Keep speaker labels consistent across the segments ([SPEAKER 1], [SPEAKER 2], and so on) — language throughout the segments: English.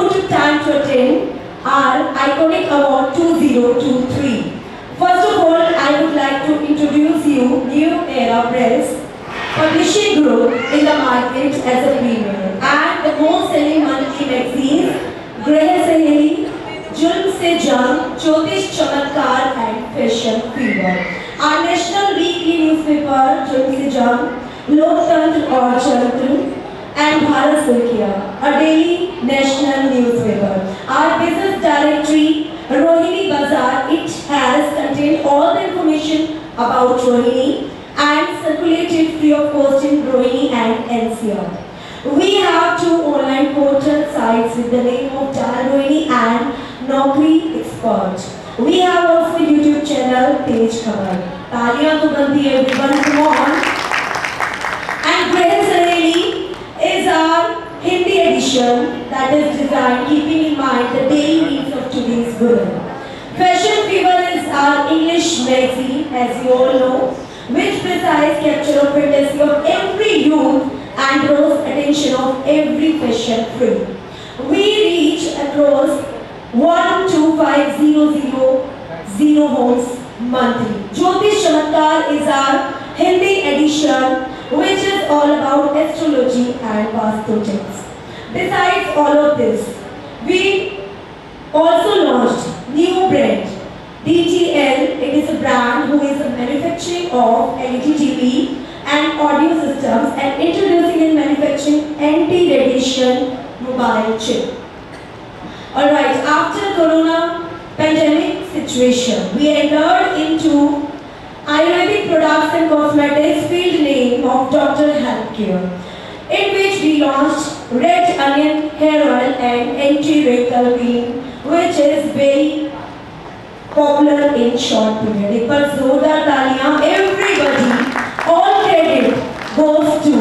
[SPEAKER 1] took time to attend our iconic award 2023. First of all, I would like to introduce you New Era Press, publishing group in the market as a premier, and the most selling monthly magazines, Greh Saheli, Julm Se Jung, Jyotish Chamatkar and Fashion Fever. Our national weekly newspaper, Julm Se Jung, Loktantra aur Charitru, and Bharat Sukhia, a daily national newspaper. Our business directory, Rohini Bazaar, it has contained all the information about Rohini and circulated free of cost in Rohini and NCR. We have 2 online portal sites with the name of Dial Rohini and Naukri Expert. We have also YouTube channel, Page Khabar. Taaliyan to banti everyone, come on. And Greh Saheli is our Hindi edition that is designed keeping in mind the daily needs of today's women. Fashion Fever is our English magazine, as you all know, which precise capture of fantasy of every youth and draws attention of every fashion freak. We reach across 125,000 homes monthly. Jyotish Chamatkar is our Hindi edition, which is all about astrology and Vastu tips. Besides all of this, we also launched new brand DTL. It is a brand who is a manufacturing of LED TV and audio systems and introducing and manufacturing anti-radiation mobile chip. Alright, after Corona pandemic situation, we entered into Ayurvedic products and cosmetics field name of Dr. Healthcare, in which we launched Red Onion Hair Oil and Anti-Wrinkle Cream, which is very popular in short period. एक बार जोरदार तालियां, everybody, all credit goes to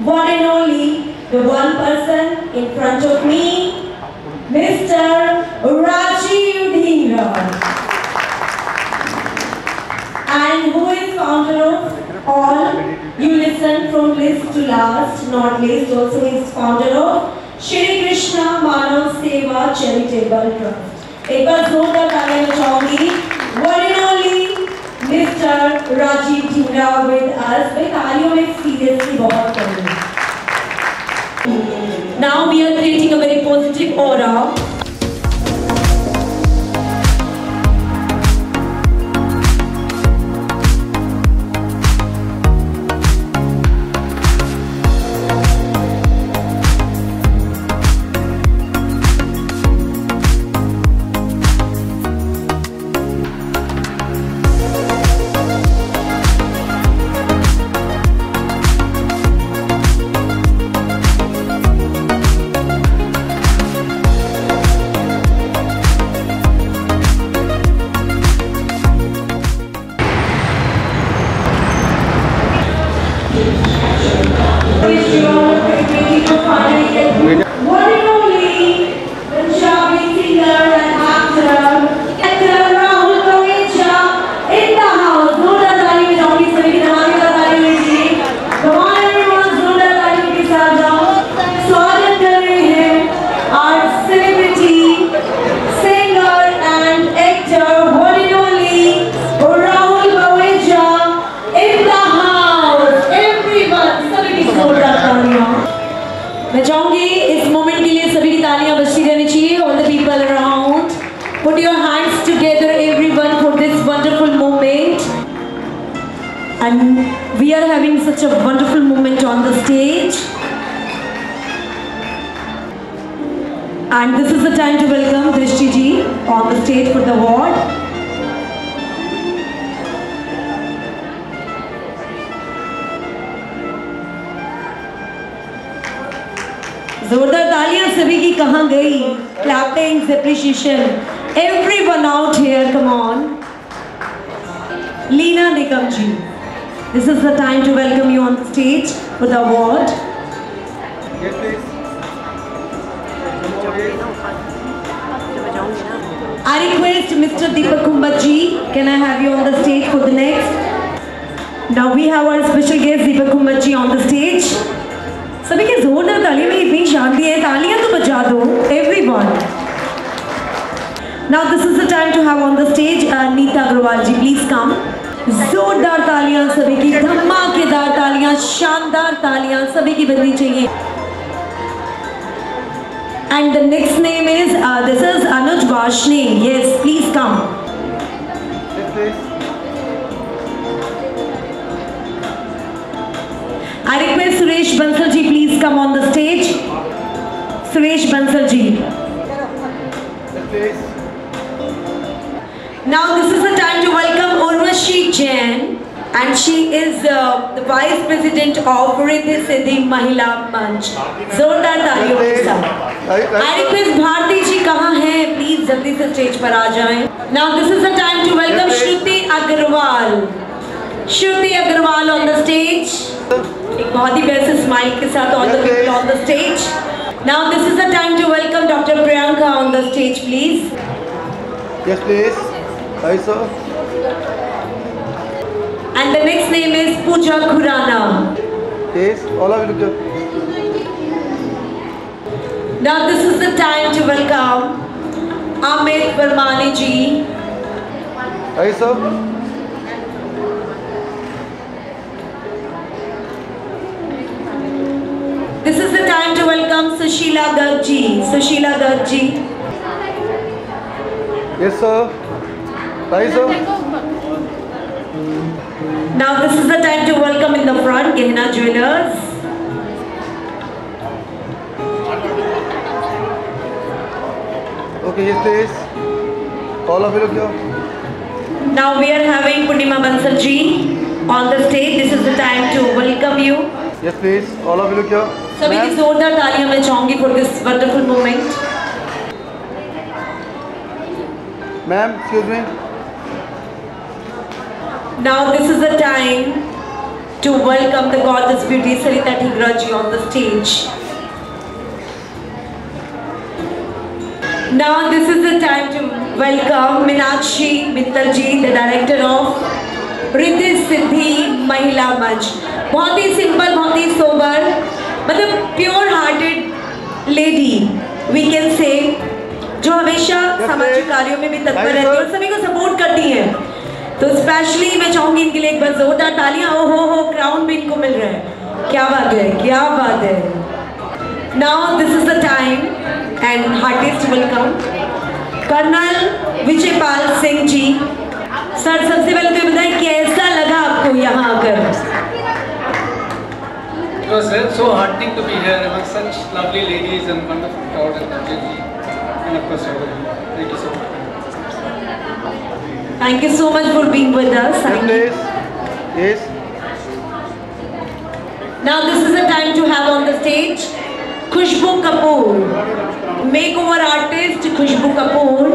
[SPEAKER 1] one and only the one person in front of me, Mr. Rajiv Dhingra. And who is founder of all, you listen from list to last, not least, also is founder of Shri Krishna Manav Seva Charitable Trust. एक बार जोरदार तालियां बजाऊंगी, one and only Mr. Rajiv Dhingra with us. भाई तालियों में seriously बहुत करेंगे. Now we are creating a very positive aura. मैं चाहूंगी इस मोमेंट के लिए सभी की तालियां बजती रहनी चाहिए. All the people around, put your hands together, everyone, for this wonderful moment. And we are having such a wonderful moment on the stage. And this is the time to welcome Drishti ji on the stage for the award. जोरदार तालियां सभी की कहाँ गई? Clappings, appreciation, everyone out here, come on. Leena Nikam ji, this is the time to welcome you on the stage for the award.
[SPEAKER 2] Yes, please.
[SPEAKER 1] I request Mr. Deepak Kumbat ji, can I have you on the stage for the next? Now we have our special guest Deepak Kumbat ji on the stage. सभी के जोरदार तालियों में इतनी शांति है, तालियां तो बजा दो everyone. Now this is the time to have on the stage Neeta Agrawal ji, please come. जोरदार तालियां सभी की, धमाकेदार तालियां, शानदार तालियां सभी की बजनी चाहिए. And the next name is this is Anuj Vashni. Yes, please come.
[SPEAKER 2] Yes, please.
[SPEAKER 1] I request Suresh Bansal ji, please come on the stage. Suresh Bansal ji.
[SPEAKER 2] Yes, please.
[SPEAKER 1] Now this is the time to welcome Urvashi Jain, and she is the Vice President of Riddhi Siddhi Mahila Manch. जोरदार तालियों के साथ. I request Bharti ji कहाँ हैं? Please जल्दी से stage पर आ जाएं. Now this is the time to welcome Shruti Agrawal. Shruti Agrawal on the stage. एक बहुत ही प्यारे से स्माइल के साथ all the people on the stage. Now this is the time to welcome Dr. Priyanka on the stage, please.
[SPEAKER 2] Yes, please. Hi, sir.
[SPEAKER 1] And the next name is Pooja Khurana.
[SPEAKER 2] Yes, all of you look.
[SPEAKER 1] Now this is the time to welcome Amit Varmani ji.
[SPEAKER 2] Hi, sir.
[SPEAKER 1] This is the time to welcome Sushila Garg ji. Sushila Garg ji.
[SPEAKER 2] Yes, sir. Hi, sir.
[SPEAKER 1] Now this is the time to welcome in the front Gehna Jewelers.
[SPEAKER 2] Okay, yes, please. All of you look here.
[SPEAKER 1] Now we are having Purnima Bansal ji on the stage. This is the time to welcome you.
[SPEAKER 2] Yes, please. All of you look here.
[SPEAKER 1] सभी की
[SPEAKER 2] Ma'am.
[SPEAKER 1] जोरदार तालियां मैं चाहूंगी for this wonderful moment.
[SPEAKER 2] Ma'am, excuse me.
[SPEAKER 1] Now this is the time to welcome the goddess beauty Sarita Dhigra ji on the stage. Now this is the time to welcome Meenakshi Mittal ji, the director of Riddhi Siddhi Mahila Manch. बहुत ही simple, बहुत ही sober, मतलब pure hearted lady we can say, जो हमेशा सामाजिक कार्यों में भी तत्पर रहती है और सभी को सपोर्ट करती हैं. तो स्पेशली मैं चाहूंगी इनके लिए एक बार जोरदार तालियां. ओ हो क्राउन भी इनको मिल रहा है. क्या बात है, क्या बात है. Now this is the time and heartiest welcome colonel Vijaypal Singh ji. Sir सबसे पहले तो बताएं कैसा लगा आपको यहाँ आकर.
[SPEAKER 3] It was so heartening to be here among such lovely ladies and wonderful crowd and and of course everyone. Thank you so much.
[SPEAKER 1] Thank you so much for being with us.
[SPEAKER 2] Yes,
[SPEAKER 1] Thank you.
[SPEAKER 2] please. Yes.
[SPEAKER 1] Now this is the time to have on the stage Khushbu Kapoor, makeover artist Khushbu Kapoor.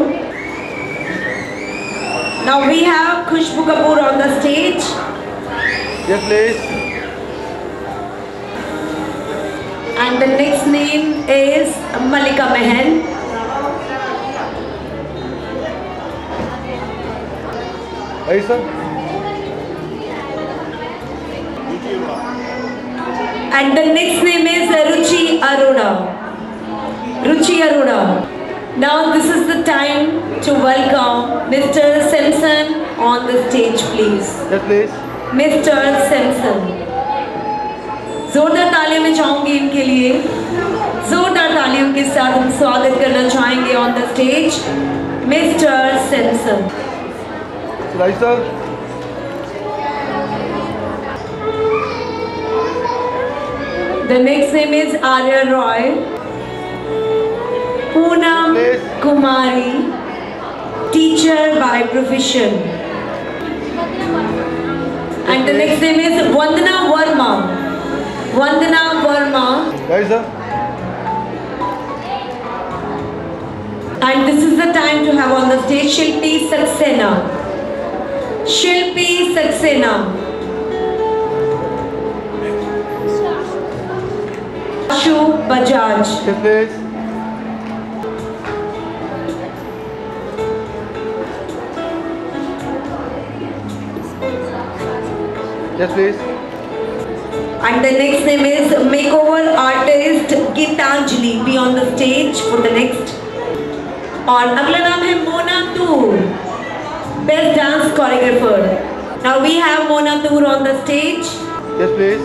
[SPEAKER 1] Now we have Khushbu Kapoor on the stage.
[SPEAKER 2] Yes, please.
[SPEAKER 1] And the next name is Malika Mehan.
[SPEAKER 2] Hi, sir.
[SPEAKER 1] And the next name is Ruchi Arora. Ruchi Arora. Now this is the time to welcome Mr. Simpson on the stage, please.
[SPEAKER 2] Yes, please.
[SPEAKER 1] Mr. Simpson. जोरदार तालियों में चाहूंगी इनके लिए. जोरदार तालियों के साथ हम स्वागत करना चाहेंगे on the stage mister Simpson.
[SPEAKER 2] Hi, sir.
[SPEAKER 1] The next name is Arya Roy. Poonam
[SPEAKER 2] Yes.
[SPEAKER 1] Kumari, teacher by profession. And the next name is Vandana Verma. Vandana Verma.
[SPEAKER 2] Hi, sir.
[SPEAKER 1] And this is the time to have on the stage Shilpi Saxena. Shilpi Saxena. Ashu Bajaj.
[SPEAKER 2] Yes, please. Yes, please.
[SPEAKER 1] And the next name is makeover artist Gitanjali. Be on the stage for the next. और अगला नाम है मोना तूर, best dance choreographer. Now we have Mona Toor on the stage.
[SPEAKER 2] Yes, please.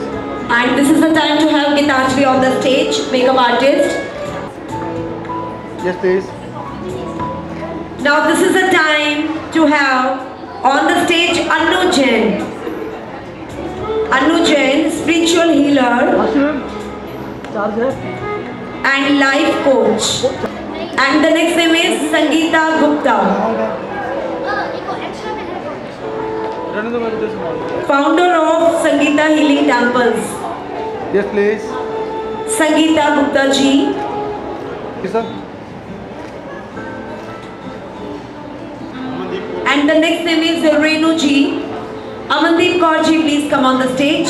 [SPEAKER 1] And this is the time to have Gitanjali on the stage, makeup artist.
[SPEAKER 2] Yes, please.
[SPEAKER 1] Now this is the time to have on the stage Anu Jain. Anu Jain, spiritual healer and life coach. And the next name is Sangeeta Gupta, founder of Sangeeta Healing Temples.
[SPEAKER 2] Yes, please.
[SPEAKER 1] Sangeeta Gupta ji.
[SPEAKER 2] Yes, sir.
[SPEAKER 1] And the next name is Renu ji. Amandeep Kaur ji, please come on the stage.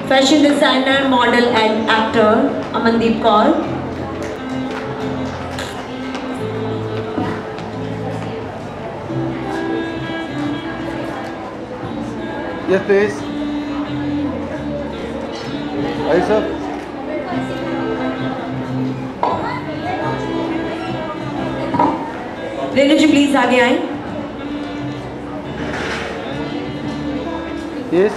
[SPEAKER 1] Fashion designer, model and actor, Amandeep Kaur.
[SPEAKER 2] Yes, please. Yes, sir.
[SPEAKER 1] Renu ji please आगे आए.
[SPEAKER 2] Yes.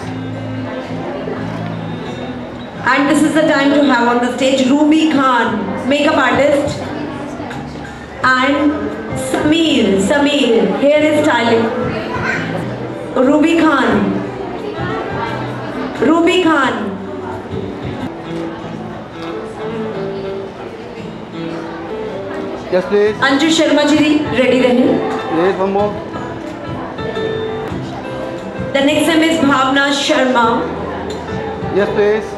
[SPEAKER 1] And this is the time to have on the stage Ruby Khan, makeup artist, and Sameer, hair styling. Ruby Khan.
[SPEAKER 2] Yes, please.
[SPEAKER 1] Anju Sharma ji, ready रहिए.
[SPEAKER 2] Yes, one more.
[SPEAKER 1] The next name is Bhavna Sharma.
[SPEAKER 2] Yes, please.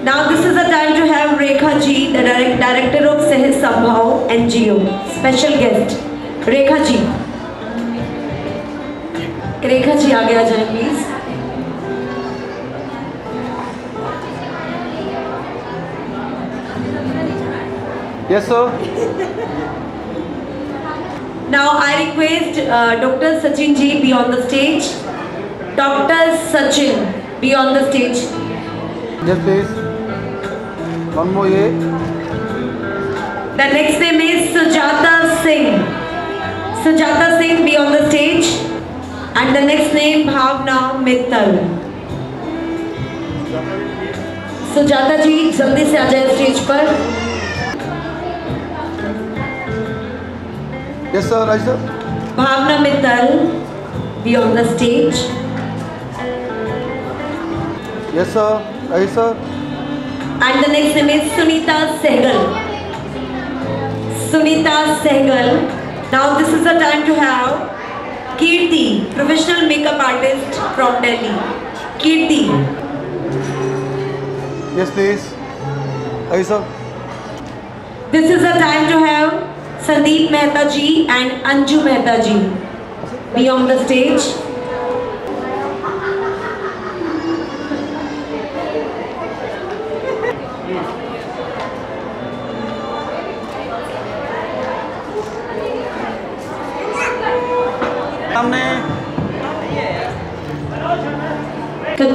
[SPEAKER 1] Now this is the time to have Rekha ji, the director of Sahaj Sambhav NGO. Special guest, Rekha ji. Rekha ji आगे आ जाए please.
[SPEAKER 2] Yes, sir.
[SPEAKER 1] Now I request Dr. Sachin ji be on the stage. Dr. Sachin be on the stage.
[SPEAKER 2] Yes, please. One more, yeah.
[SPEAKER 1] The next name is Sujata Singh. Sujata Singh be on the stage. And the next name Bhavna Mittal. Sujata ji जल्दी से आ जाए stage पर.
[SPEAKER 2] Yes, sir. Right, sir.
[SPEAKER 1] Bhavna Mittal be on the stage.
[SPEAKER 2] Yes, sir. Right, sir.
[SPEAKER 1] And the next name is Sunita Sehgal. Sunita Sehgal. Now this is the time to have Kirti, professional makeup artist from Delhi. Kirti.
[SPEAKER 2] Yes, please. Right, sir.
[SPEAKER 1] This is the time to have Sandeep Mehta ji and Anju Mehta ji be on the stage.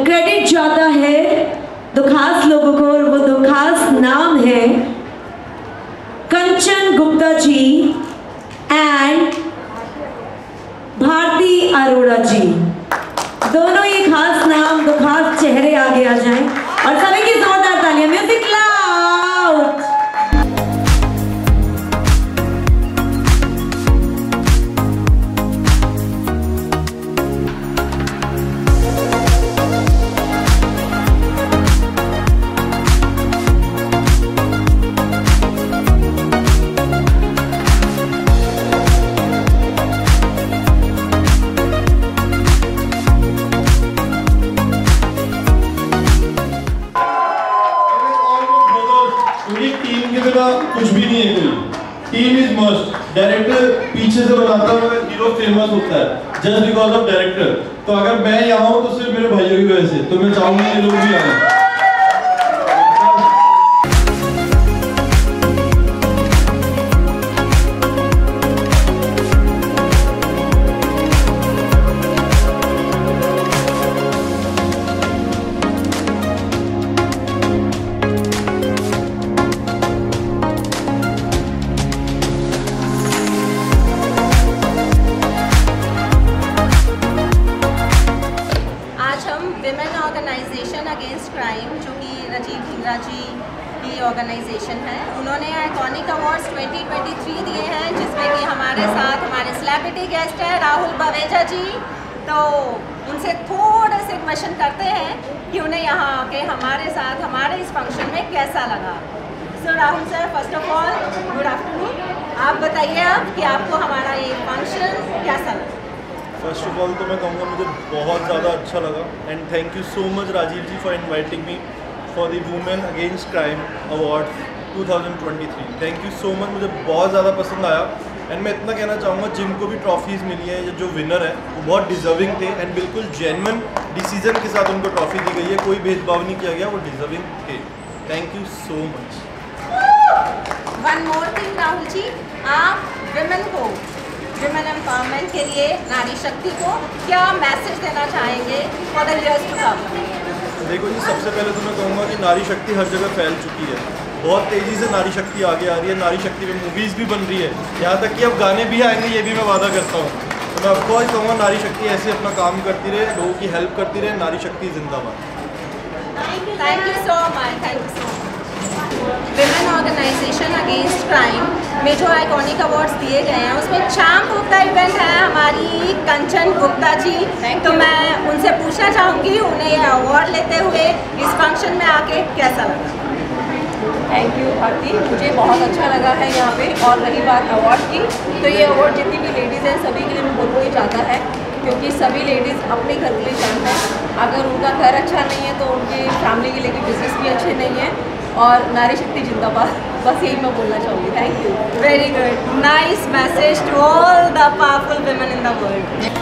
[SPEAKER 1] Credit जाता है दो खास लोगों को और वो दो खास नाम है कंचन गुप्ता जी एंड भारती अरोड़ा जी. दोनों ही खास नाम, दो खास चेहरे आगे आ जाएं और सभी की जोरदार तालियां. Music loud.
[SPEAKER 4] कुछ भी नहीं है कोई. Team is must. डायरेक्टर पीछे से बनाता है मगर हीरो फेमस होता है जस्ट बिकॉज ऑफ डायरेक्टर. तो अगर मैं यहाँ हूँ तो सिर्फ मेरे भाइयों की वजह से. तो मैं चाहूंगा ये लोग भी आए.
[SPEAKER 5] ऑर्गेनाइजेशन है, उन्होंने आइकॉनिक अवार्ड्स 2023 दिए हैं, जिसमें कि हमारे साथ हमारे सेलिब्रिटी गेस्ट हैं राहुल बवेजा जी। तो उनसे थोड़े से क्वेश्चन करते हैं कि उन्हें यहाँ आके हमारे साथ हमारे इस फंक्शन में कैसा लगा। So Rahul sir, first of all good afternoon. आप बताइए आप कि आपको हमारा ये फंक्शन कैसा लगा।
[SPEAKER 4] फर्स्ट ऑफ ऑल तो मैं कहूँगा मुझे बहुत ज़्यादा अच्छा लगा and thank you so much Rajeev ji for inviting me for the women against crime award 2023। Thank you so much, मुझे बहुत ज़्यादा पसंद आया एंड मैं इतना कहना चाहूँगा जिनको भी ट्रॉफीज़ मिली है या जो विनर है वो बहुत डिजर्विंग थे एंड बिल्कुल जेन्युइन डिसीजन के साथ उनको ट्रॉफी दी गई है, कोई भेदभाव नहीं किया गया, वो डिजर्विंग थे। Thank you so much.
[SPEAKER 5] One more thing Rahul ji, आप विमेन को, विमेन एम्पावरमेंट के लिए, नारी शक्ति को क्या मैसेज देना चाहेंगे for the years to come?
[SPEAKER 4] देखो जी, सबसे पहले तो मैं कहूँगा कि नारी शक्ति हर जगह फैल चुकी है, बहुत तेज़ी से नारी शक्ति आगे आ रही है, नारी शक्ति पे मूवीज़ भी बन रही है, यहाँ तक कि अब गाने भी आएंगे, ये भी मैं वादा करता हूँ। तो मैं आपको आज कहूँगा नारी शक्ति ऐसे अपना काम करती रहे, लोगों की हेल्प करती रहे, नारी शक्ति जिंदाबाद।
[SPEAKER 5] Thank you so much, thank you so much. Women organisation against crime में जो आइकॉनिक अवार्ड्स दिए गए हैं उसमें चैम्प ऑफ द इवेंट है हमारी कंचन गुप्ता जी। तो मैं उनसे पूछना चाहूँगी उन्हें ये अवार्ड लेते हुए इस फंक्शन में आके कैसा लगा।
[SPEAKER 6] थैंक यू भारती, मुझे बहुत अच्छा लगा है यहाँ पे। और रही बात अवार्ड की, तो ये अवार्ड जितनी भी लेडीज़ हैं सभी के लिए मैं बोलूँ ही चाहता है, क्योंकि सभी लेडीज़ अपने घर के लिए जान है। अगर उनका घर अच्छा नहीं है तो उनके फैमिली के लिए बिजनेस भी अच्छे नहीं है। और नारी शक्ति जिंदाबाद, बस यही मैं बोलना चाहूँगी। Thank you.
[SPEAKER 5] Very good, nice message to all the powerful women in the world.